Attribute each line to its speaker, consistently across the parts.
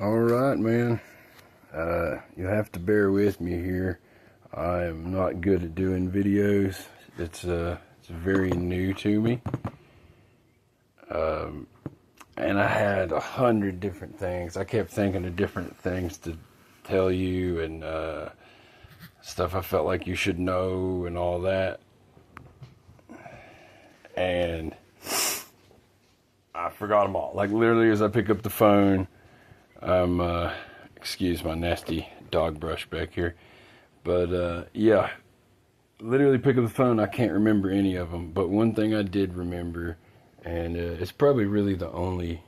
Speaker 1: Alright, man. You have to bear with me here. I am not good at doing videos. It's very new to me. And I had 100 different things. I kept thinking of different things to tell you and stuff I felt like you should know and all that. And I forgot them all. Like literally as I pick up the phone, excuse my nasty dog brush back here. But yeah, literally pick up the phone, I can't remember any of them. But one thing I did remember, and it's probably really the only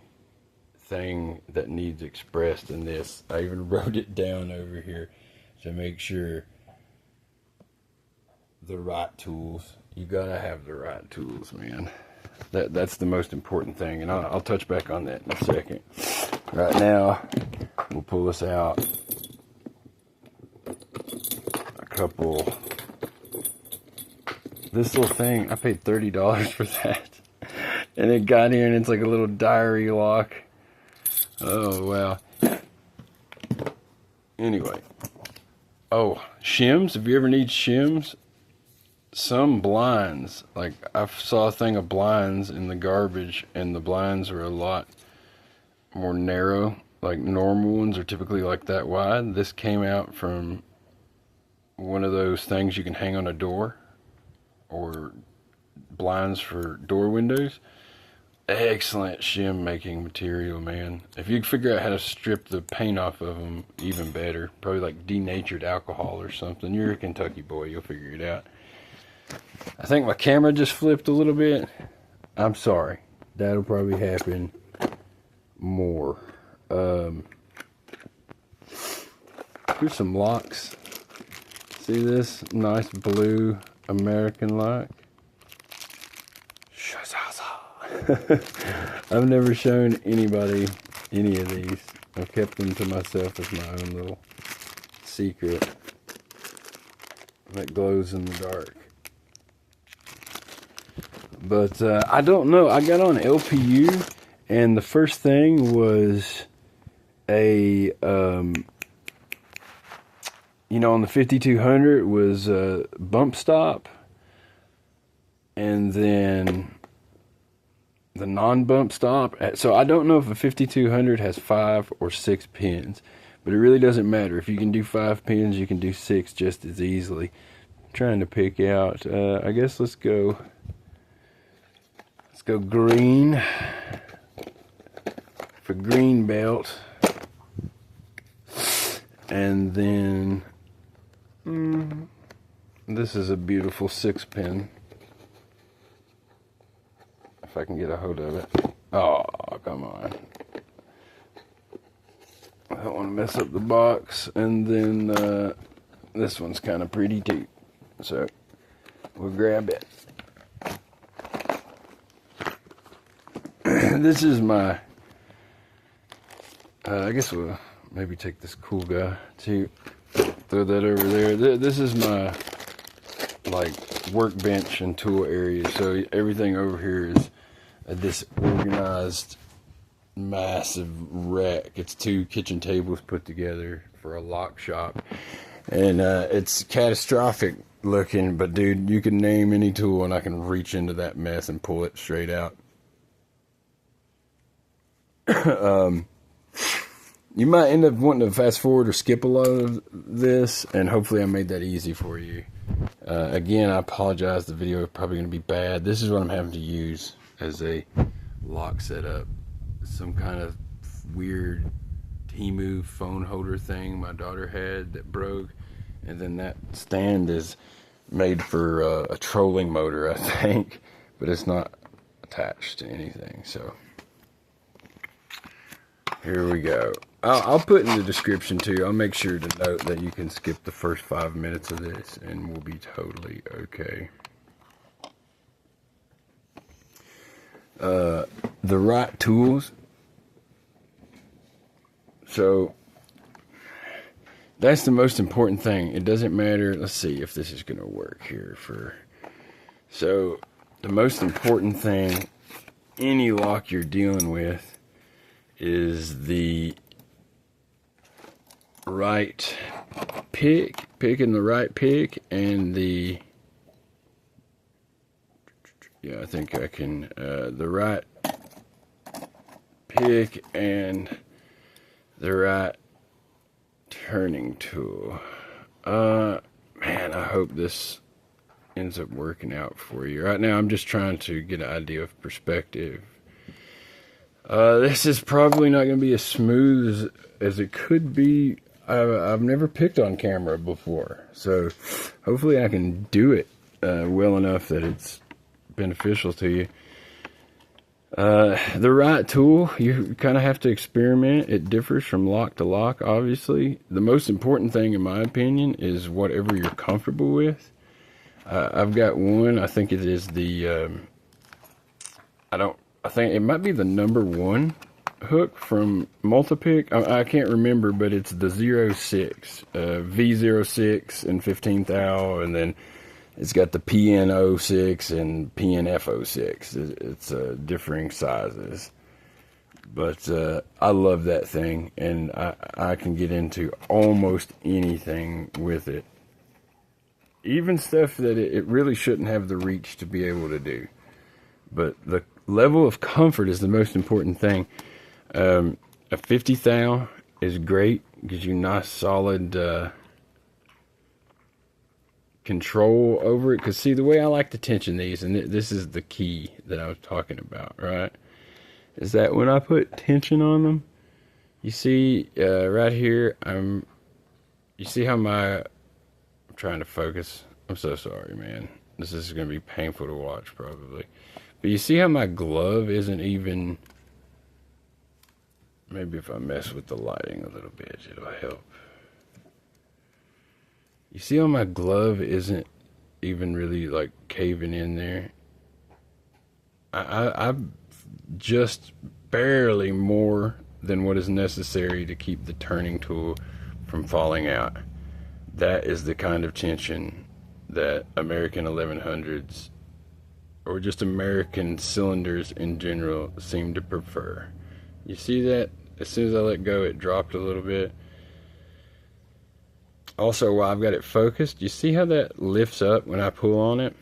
Speaker 1: thing that needs expressed in this. I even wrote it down over here to make sure. The right tools. You gotta have the right tools, man. That's the most important thing, and I'll touch back on that in a second. Right now, we'll pull this out. A couple. This little thing, I paid $30 for that, and it got here, and it's like a little diary lock. Oh wow. Anyway, oh, shims. If you ever need shims. Some blinds, like I saw a thing of blinds in the garbage, and the blinds are a lot more narrow. Like normal ones are typically like that wide. This came out from one of those things you can hang on a door, or blinds for door windows. Excellent shim making material, man. If you can figure out how to strip the paint off of them, even better. Probably like denatured alcohol or something. You're a Kentucky boy, you'll figure it out. I think my camera just flipped a little bit. I'm sorry. That'll probably happen more. Here's some locks. See this? Nice blue American lock. I've never shown anybody any of these. I've kept them to myself as my own little secret that glows in the dark. But I don't know. I got on LPU, and the first thing was a, on the 5200 was a bump stop, and then the non-bump stop. So I don't know if a 5200 has 5 or 6 pins, but it really doesn't matter. If you can do 5 pins, you can do 6 just as easily. I'm trying to pick out. I guess let's go green for green belt, and then this is a beautiful 6-pin. If I can get a hold of it. Oh, come on. I don't want to mess up the box. And then this one's kind of pretty too, so we'll grab it. This is my, I guess we'll maybe take this cool guy too, throw that over there. This is my, like, workbench and tool area. So everything over here is a disorganized, massive wreck. It's 2 kitchen tables put together for a lock shop. And it's catastrophic looking, but dude, you can name any tool and I can reach into that mess and pull it straight out. You might end up wanting to fast forward or skip a lot of this, and hopefully I made that easy for you. Again, I apologize, the video is probably going to be bad. This is what I'm having to use as a lock setup. Some kind of weird Temu phone holder thing my daughter had that broke, and then that stand is made for a trolling motor, I think, but it's not attached to anything, so here we go. I'll put in the description too. I'll make sure to note that you can skip the first 5 minutes of this and we'll be totally okay. The right tools. So that's the most important thing. It doesn't matter. Let's see if this is going to work here. So the most important thing, any lock you're dealing with, is the right pick, picking the right pick, and the, yeah, I think I can, the right pick and the right turning tool. Man, I hope this ends up working out for you. Right now, I'm just trying to get an idea of perspective. This is probably not going to be as smooth as it could be. I've never picked on camera before, so hopefully I can do it well enough that it's beneficial to you. The right tool, you kind of have to experiment. It differs from lock to lock, obviously. The most important thing, in my opinion, is whatever you're comfortable with. I've got one, I think it is the, I think it might be the #1 hook from Multipick. I can't remember, but it's the 06, V06 and 15 thou, and then it's got the PN06 and PNF06. It's differing sizes. But I love that thing, and I can get into almost anything with it. Even stuff that it really shouldn't have the reach to be able to do. But the level of comfort is the most important thing. A 50 thou is great. Gives you nice solid control over it. Because see, the way I like to tension these, and this is the key that I was talking about, right? Is that when I put tension on them, you see right here, you see how I'm trying to focus. I'm so sorry, man. This is going to be painful to watch, probably. But you see how my glove isn't even... Maybe if I mess with the lighting a little bit, it'll help. You see how my glove isn't even really, like, caving in there? I've just barely more than what is necessary to keep the turning tool from falling out. That is the kind of tension that American 1100s, or just American cylinders in general, seem to prefer. You see that? As soon as I let go, it dropped a little bit. Also, while I've got it focused, you see how that lifts up when I pull on it?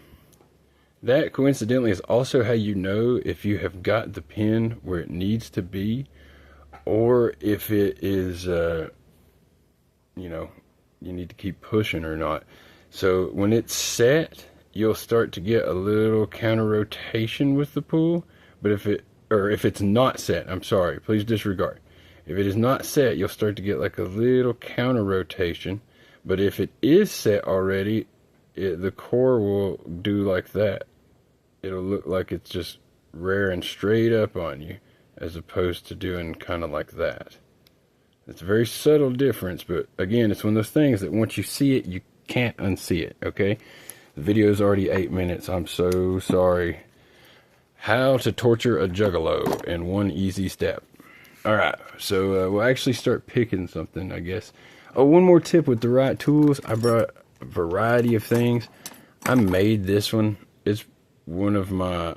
Speaker 1: That, coincidentally, is also how you know if you have got the pin where it needs to be, or if it is, you know, you need to keep pushing or not. So when it's set, you'll start to get a little counter rotation with the pull. But if it's not set, I'm sorry, please disregard. If it is not set, you'll start to get like a little counter rotation. But if it is set already, the core will do like that. It'll look like it's just rearing straight up on you, as opposed to doing kind of like that. It's a very subtle difference, but again, it's one of those things that once you see it, you can't unsee it, okay? The video is already 8 minutes. I'm so sorry. How to torture a juggalo in one easy step. Alright, so we'll actually start picking something, I guess. Oh, one more tip with the right tools. I brought a variety of things. I made this one. It's one of my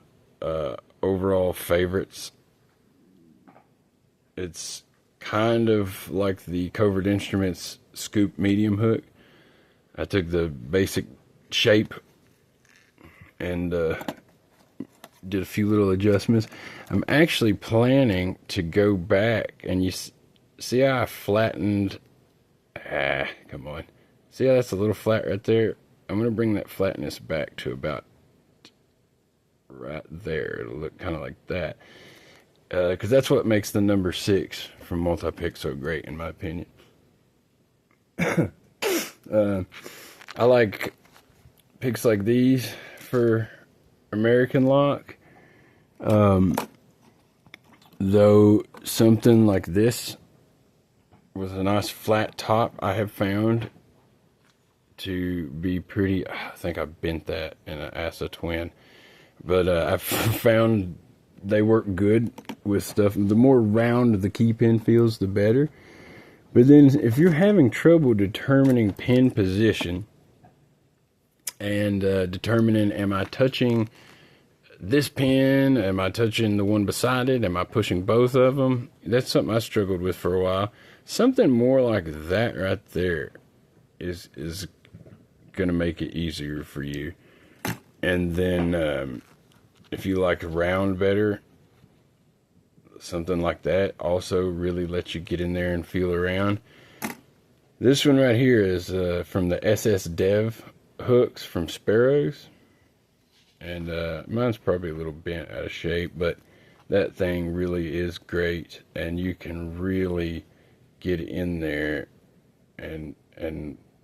Speaker 1: overall favorites. It's kind of like the Covert Instruments scoop medium hook. I took the basic shape and did a few little adjustments. I'm actually planning to go back, and you see how I flattened. Come on. See how that's a little flat right there? I'm going to bring that flatness back to about right there. It'll look kind of like that. Because that's what makes the #6 from Multipick so great, in my opinion. I like picks like these for American lock. Though something like this with a nice flat top, I have found to be pretty... I think I bent that in an ASA Twin. But I've found they work good with stuff. The more round the key pin feels, the better. But then if you're having trouble determining pin position and determining, am I touching this pin? Am I touching the one beside it? Am I pushing both of them? That's something I struggled with for a while. Something more like that right there is going to make it easier for you. And then if you like round better, something like that also really lets you get in there and feel around. This one right here is from the SS Dev hooks from Sparrows. And mine's probably a little bent out of shape, but that thing really is great. And you can really get in there and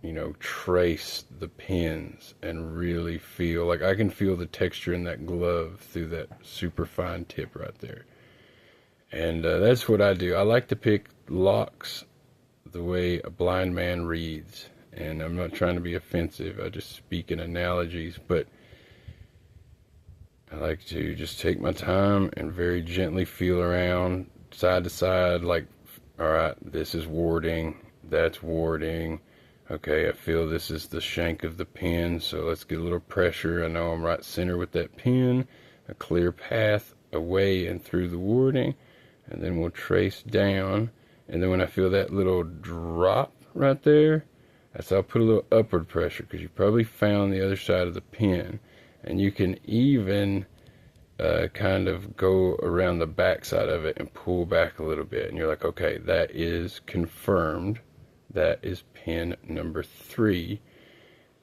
Speaker 1: you know, trace the pins and really feel, like I can feel the texture in that glove through that super fine tip right there. And that's what I do. I like to pick locks the way a blind man reads. And I'm not trying to be offensive. I just speak in analogies. But I like to just take my time and very gently feel around side to side. Like, all right, this is warding. That's warding. Okay, I feel this is the shank of the pin. So let's get a little pressure. I know I'm right center with that pin. A clear path away and through the warding. And then we'll trace down. And then when I feel that little drop right there, that's I'll put a little upward pressure, because you probably found the other side of the pin. And you can even kind of go around the back side of it and pull back a little bit. And you're like, okay, that is confirmed. That is pin number 3.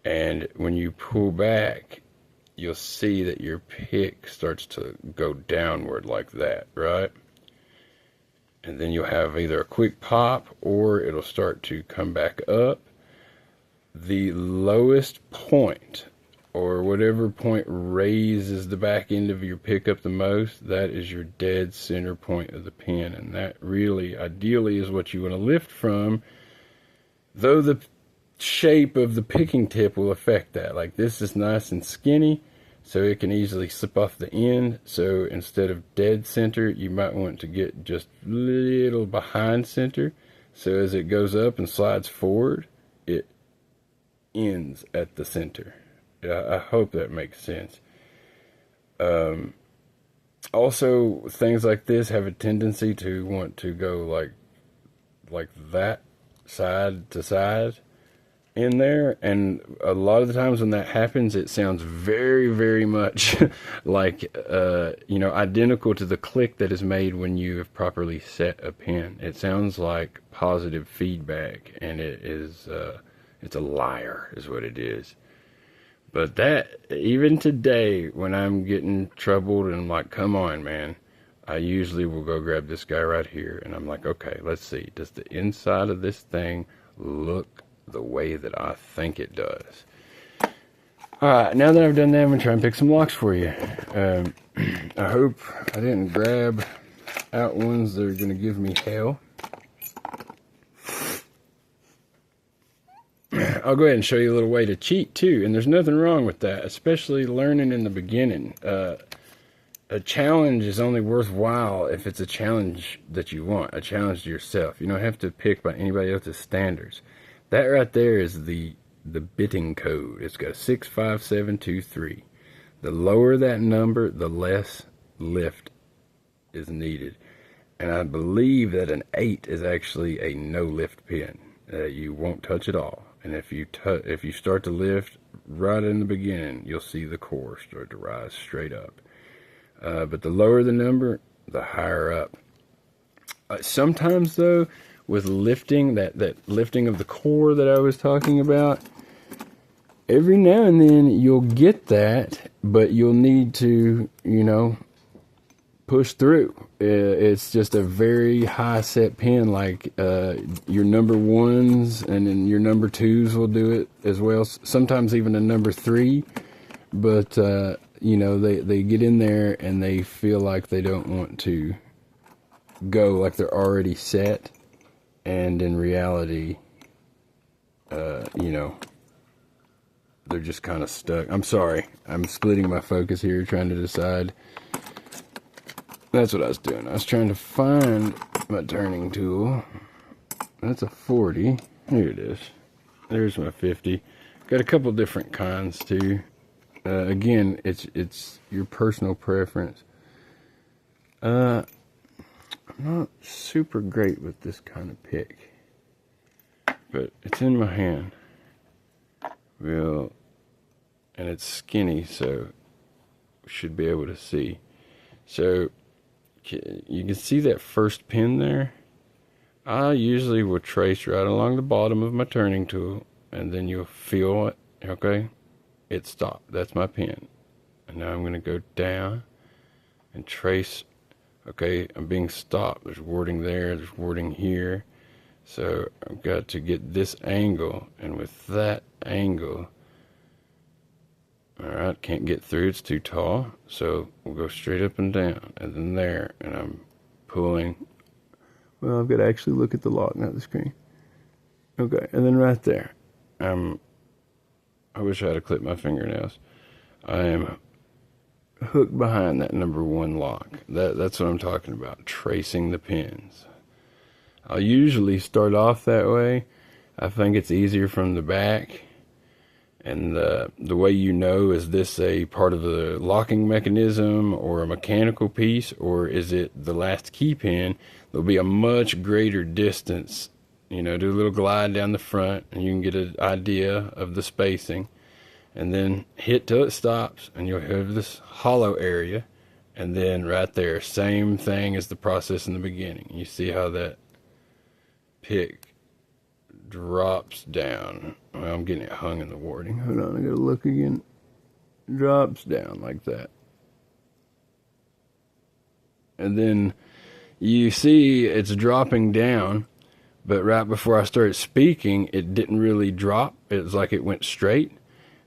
Speaker 1: And when you pull back, you'll see that your pick starts to go downward like that, right? And then you'll have either a quick pop or it'll start to come back up. The lowest point, or whatever point raises the back end of your pickup the most, that is your dead center point of the pin. And that really, ideally, is what you want to lift from, though the shape of the picking tip will affect that. Like, this is nice and skinny, so it can easily slip off the end. So instead of dead center, you might want to get just a little behind center. So as it goes up and slides forward, it ends at the center. I hope that makes sense. Also, things like this have a tendency to want to go like that, side to side in there, and a lot of the times when that happens, it sounds very, very much like you know, identical to the click that is made when you have properly set a pin. It sounds like positive feedback, and it is it's a liar is what it is. But that, even today, when I'm getting troubled and I'm like, come on, man, I usually will go grab this guy right here, and I'm like, okay, let's see, does the inside of this thing look the way that I think it does? Alright, now that I've done that, I'm going to try and pick some locks for you. I hope I didn't grab out ones that are going to give me hell. I'll go ahead and show you a little way to cheat too, and there's nothing wrong with that, especially learning in the beginning. A challenge is only worthwhile if it's a challenge that you want, a challenge to yourself. You don't have to pick by anybody else's standards. That right there is the bitting code. It's got 65723. The lower that number, the less lift is needed. And I believe that an 8 is actually a no lift pin. You won't touch at all. And if you start to lift right in the beginning, you'll see the core start to rise straight up. But the lower the number, the higher up. Sometimes though, with lifting, that lifting of the core that I was talking about, every now and then you'll get that, but you'll need to, you know, push through. It's just a very high set pin, like your number 1s and then your number 2s will do it as well. Sometimes even a number 3, but you know, they get in there and they feel like they don't want to go, like they're already set, and in reality, you know, they're just kind of stuck. I'm sorry, I'm splitting my focus here trying to decide. That's what I was doing. I was trying to find my turning tool. That's a 40. Here it is. There's my 50. Got a couple different kinds too. Again, it's your personal preference. I'm not super great with this kind of pick, but it's in my hand. Well, and it's skinny, so we should be able to see. So you can see that first pin there. I usually will trace right along the bottom of my turning tool, and then you'll feel it. Okay, it stopped. That's my pin. And now I'm going to go down and trace. Okay, I'm being stopped. There's wording there, there's wording here. So I've got to get this angle, and with that angle, alright, can't get through, it's too tall. So we'll go straight up and down, and then there, and I'm pulling. Well, I've got to actually look at the lock, not the screen. Okay, and then right there, I wish I had clipped my fingernails. I am hooked behind that number 1 lock. That's what I'm talking about, tracing the pins. I'll usually start off that way. I think it's easier from the back. And the way you know, is this a part of the locking mechanism or a mechanical piece, or is it the last key pin? There'll be a much greater distance. You know, do a little glide down the front and you can get an idea of the spacing. And then hit till it stops and you'll have this hollow area. And then right there, same thing as the process in the beginning. You see how that pick drops down. Well, I'm getting it hung in the warding. Hold on, I gotta look again. Drops down like that. And then you see it's dropping down, but right before I started speaking, it didn't really drop. It was like it went straight.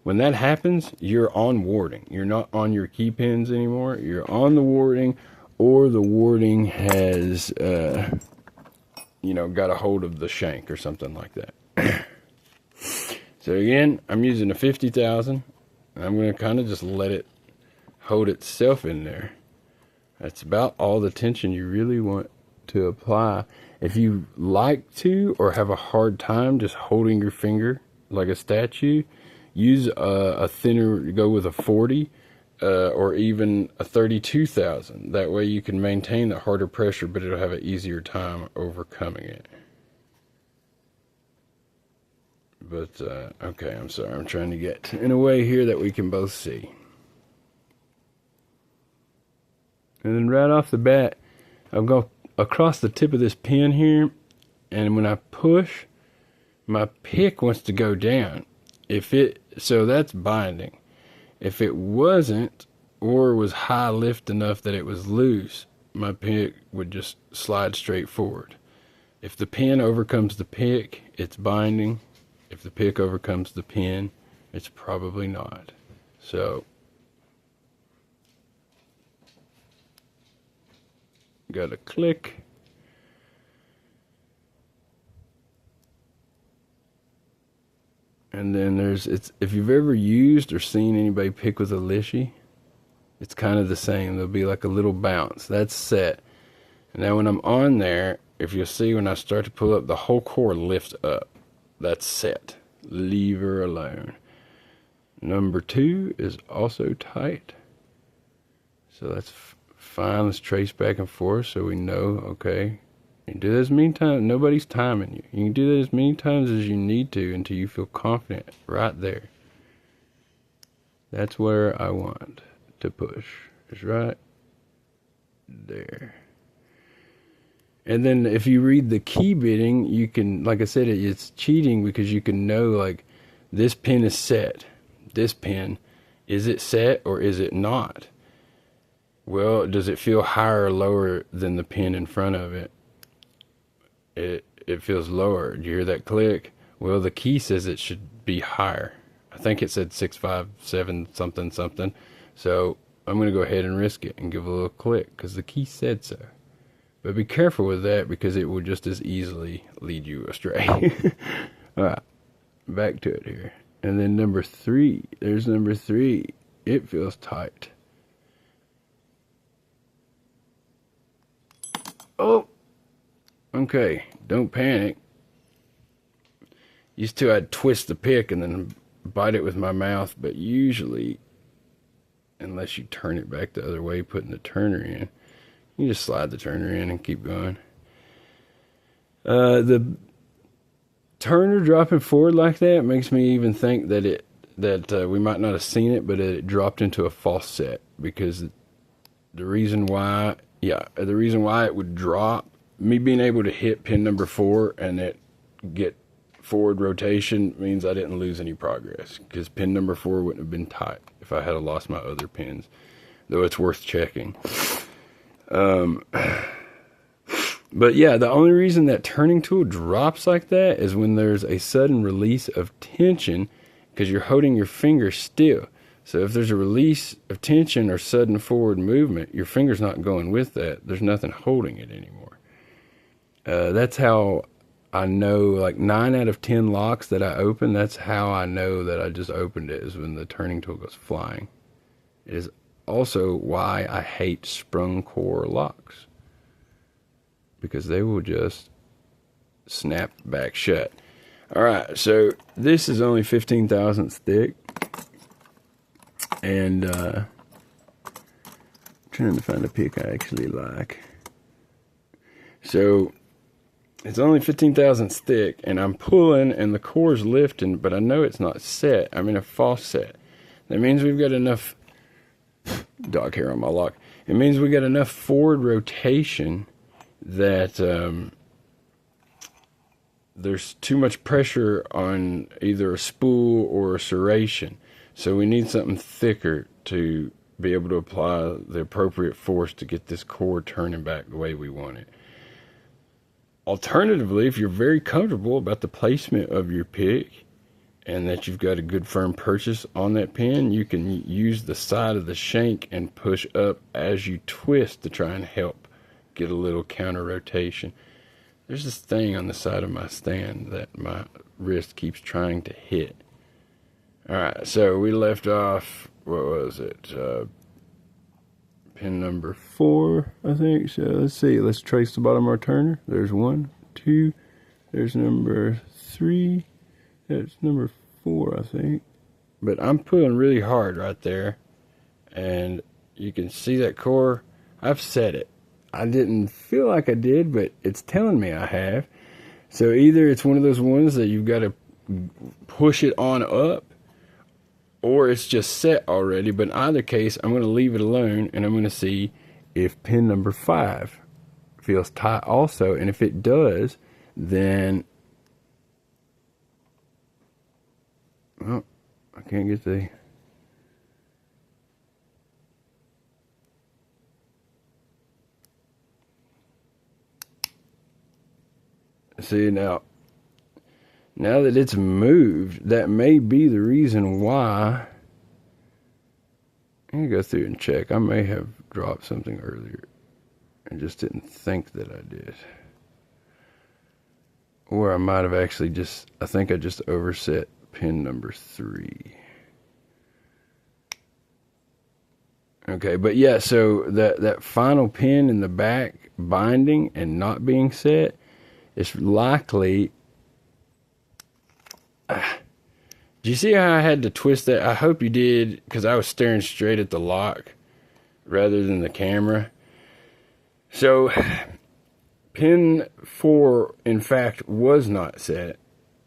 Speaker 1: When that happens, you're on warding. You're not on your key pins anymore. You're on the warding, or the warding has got a hold of the shank or something like that. So again, I'm using a 50,000. I'm going to kind of just let it hold itself in there. That's about all the tension you really want to apply. If you like to or have a hard time just holding your finger like a statue, use a thinner, go with a 40 or even a 32,000. That way you can maintain the harder pressure, but it'll have an easier time overcoming it. But, okay, I'm sorry. I'm trying to get in a way here that we can both see. And then right off the bat, I'll go across the tip of this pin here, and when I push, my pick wants to go down. So that's binding. If it wasn't, or was high lift enough that it was loose, my pick would just slide straight forward. If the pin overcomes the pick, it's binding. If the pick overcomes the pin, it's probably not. So, got a click. And then if you've ever used or seen anybody pick with a Lishi, it's kind of the same. There'll be like a little bounce. That's set. And now when I'm on there, if you'll see when I start to pull up, the whole core lifts up. That's set. Leave her alone. Number 2 is also tight. So that's fine. Let's trace back and forth so we know, okay. You can do that as many times. Nobody's timing you. You can do that as many times as you need to until you feel confident right there. That's where I want to push. It's right there. And then if you read the key bitting, you can, like I said, it's cheating because you can know, like, this pin is set. This pin, is it set or is it not? Well, does it feel higher or lower than the pin in front of it? It feels lower. Do you hear that click? Well, the key says it should be higher. I think it said 657 something something. So I'm going to go ahead and risk it and give a little click because the key said so. But be careful with that because it will just as easily lead you astray. All right, back to it here. And then number 3, there's number 3. It feels tight. Oh, okay, don't panic. Used to I'd twist the pick and then bite it with my mouth, but usually unless you turn it back the other way, putting the turner in. You just slide the turner in and keep going. The turner dropping forward like that makes me even think that we might not have seen it, but it dropped into a false set, because the reason why it would drop, me being able to hit pin number 4 and it get forward rotation, means I didn't lose any progress, because pin number 4 wouldn't have been tight if I had lost my other pins, though it's worth checking. But yeah, the only reason that turning tool drops like that is when there's a sudden release of tension, because you're holding your finger still. So if there's a release of tension or sudden forward movement, your finger's not going with that. There's nothing holding it anymore. That's how I know, like 9 out of 10 locks that I open, that's how I know that I just opened it, is when the turning tool goes flying. It is also why I hate sprung core locks, because they will just snap back shut. Alright, so this is only 15 thousandths thick, and trying to find a pick I actually like. So it's only 15 thousandths thick, and I'm pulling and the core's lifting, but I know it's not set. I'm in a false set. That means we've got enough dog hair on my lock. It means we got enough forward rotation that there's too much pressure on either a spool or a serration. So we need something thicker to be able to apply the appropriate force to get this core turning back the way we want it. Alternatively, if you're very comfortable about the placement of your pick and that you've got a good firm purchase on that pin, you can use the side of the shank and push up as you twist to try and help get a little counter rotation. There's this thing on the side of my stand that my wrist keeps trying to hit. Alright, so we left off, what was it? Pin number 4, I think. So let's see, let's trace the bottom of our turner. There's 1, 2, there's number 3, that's number 4, I think. But I'm pulling really hard right there, and you can see that core. I've set it. I didn't feel like I did, but it's telling me I have. So either it's one of those ones that you've got to push it on up, or it's just set already. But in either case, I'm going to leave it alone, and I'm going to see if pin number 5 feels tight also. And if it does, then, well, I can't get the... See, now that it's moved, that may be the reason why. I'm going to go through and check. I may have dropped something earlier and just didn't think that I did. Or I might have actually I think I just overset pin number 3. Okay, but yeah, so that final pin in the back binding and not being set, it's likely... Do you see how I had to twist that? I hope you did, because I was staring straight at the lock rather than the camera. So, pin 4, in fact, was not set,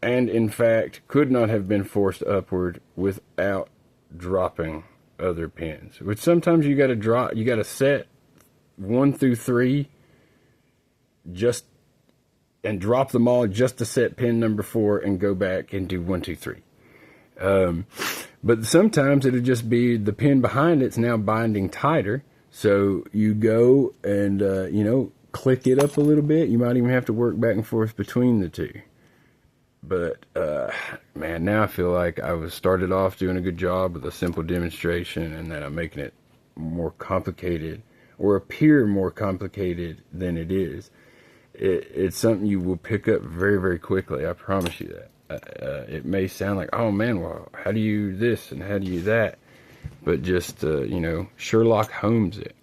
Speaker 1: and in fact, could not have been forced upward without dropping other pins. Which sometimes you gotta drop, you gotta set 1 through 3 just and drop them all just to set pin number 4 and go back and do 1, 2, 3. But sometimes it'll just be the pin behind it's now binding tighter. So you go and, click it up a little bit. You might even have to work back and forth between the two. But, man, now I feel like I was started off doing a good job with a simple demonstration, and that I'm making it more complicated, or appear more complicated than it is. It's something you will pick up very, very quickly. I promise you that. It may sound like, oh man, well, how do you this and how do you that? But just, Sherlock Holmes it.